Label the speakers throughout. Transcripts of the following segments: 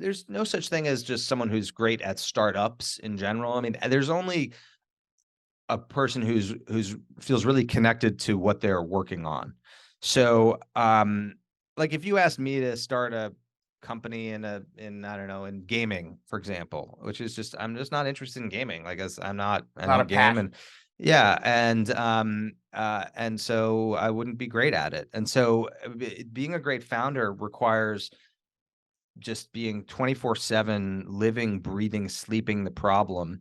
Speaker 1: there's no such thing as just someone who's great at startups in general. I mean, there's only a person who's feels really connected to what they're working on. So, like if you asked me to start a company in I don't know, in gaming, for example, which is just I'm just not interested in gaming. Like as I
Speaker 2: Not a
Speaker 1: don't game
Speaker 2: passion.
Speaker 1: and yeah, and so I wouldn't be great at it. And so being a great founder requires just being 24/7, living, breathing, sleeping the problem,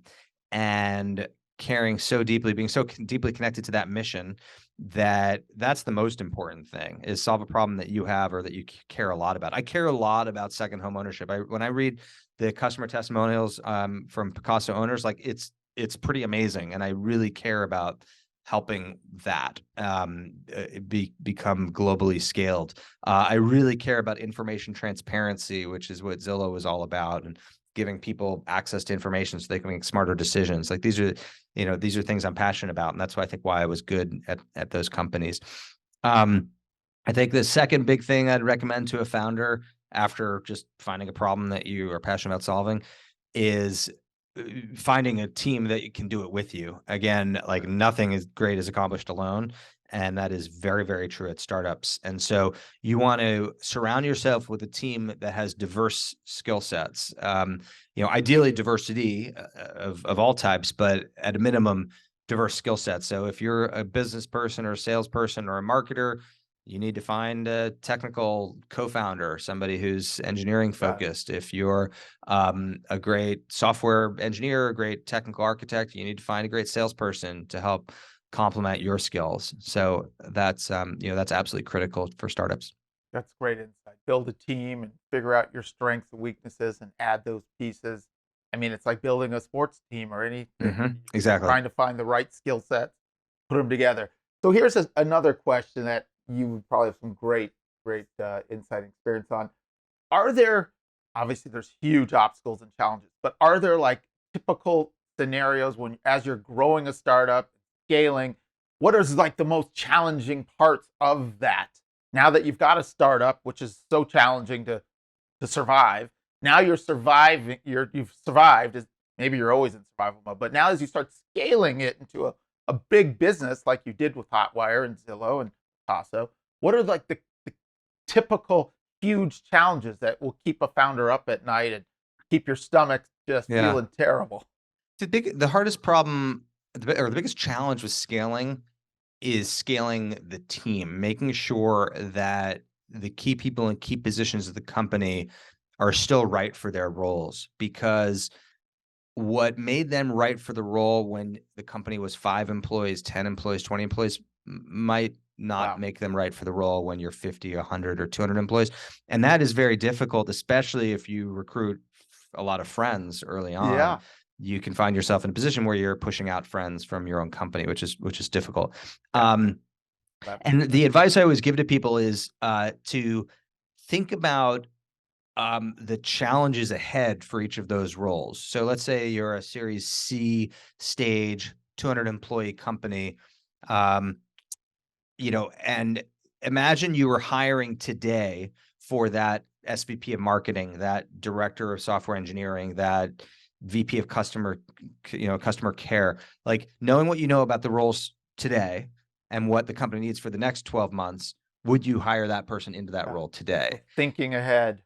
Speaker 1: and caring so deeply, being so deeply connected to that mission that that's the most important thing is solve a problem that you have or that you care a lot about. I care a lot about second home ownership. When I read the customer testimonials from Pacaso owners, like it's pretty amazing, and I really care about helping that become globally scaled. I really care about information transparency, which is what Zillow is all about, and giving people access to information so they can make smarter decisions. Like these are things I'm passionate about, and that's why I was good at those companies. Um, I think the second big thing I'd recommend to a founder after just finding a problem that you are passionate about solving is finding a team that can do it with you. Again, like nothing is great is accomplished alone. And that is very, very true at startups. And so you want to surround yourself with a team that has diverse skill sets. Ideally diversity of all types, but at a minimum, diverse skill sets. So if you're a business person or a salesperson or a marketer, you need to find a technical co-founder, somebody who's engineering
Speaker 2: Got it.
Speaker 1: focused. If you're a great software engineer, a great technical architect, you need to find a great salesperson to help complement your skills. So that's absolutely critical for startups.
Speaker 2: That's great insight. Build a team and figure out your strengths and weaknesses and add those pieces. I mean, it's like building a sports team or anything. You're
Speaker 1: Exactly.
Speaker 2: trying to find the right skill sets, put them together. So here's another question that you would probably have some great insight and experience on. Are there, obviously there's huge obstacles and challenges, but are there like typical scenarios when as you're growing a startup, scaling, what is like the most challenging parts of that? Now that you've got a startup, which is so challenging to survive, now you're surviving, you've survived, is maybe you're always in survival mode, but now as you start scaling it into a big business like you did with Hotwire and Zillow and Pacaso, what are like the typical huge challenges that will keep a founder up at night and keep your stomach just
Speaker 1: Yeah.
Speaker 2: feeling terrible?
Speaker 1: The hardest problem or the biggest challenge with scaling is scaling the team, making sure that the key people in key positions of the company are still right for their roles, because what made them right for the role when the company was 5 employees, 10 employees, 20 employees might not
Speaker 2: Wow.
Speaker 1: make them right for the role when you're 50, 100, or 200 employees. And that is very difficult, especially if you recruit a lot of friends early on.
Speaker 2: Yeah.
Speaker 1: You can find yourself in a position where you're pushing out friends from your own company, which is difficult.
Speaker 2: Yeah.
Speaker 1: Um,
Speaker 2: That makes
Speaker 1: and
Speaker 2: sense.
Speaker 1: the advice I always give to people is to think about the challenges ahead for each of those roles. So let's say you're a Series C stage, 200 employee company, um, and imagine you were hiring today for that SVP of marketing, that director of software engineering, that VP of customer care. Like knowing what you know about the roles today and what the company needs for the next 12 months, would you hire that person into that
Speaker 2: Yeah.
Speaker 1: role
Speaker 2: So
Speaker 1: today?
Speaker 2: thinking ahead.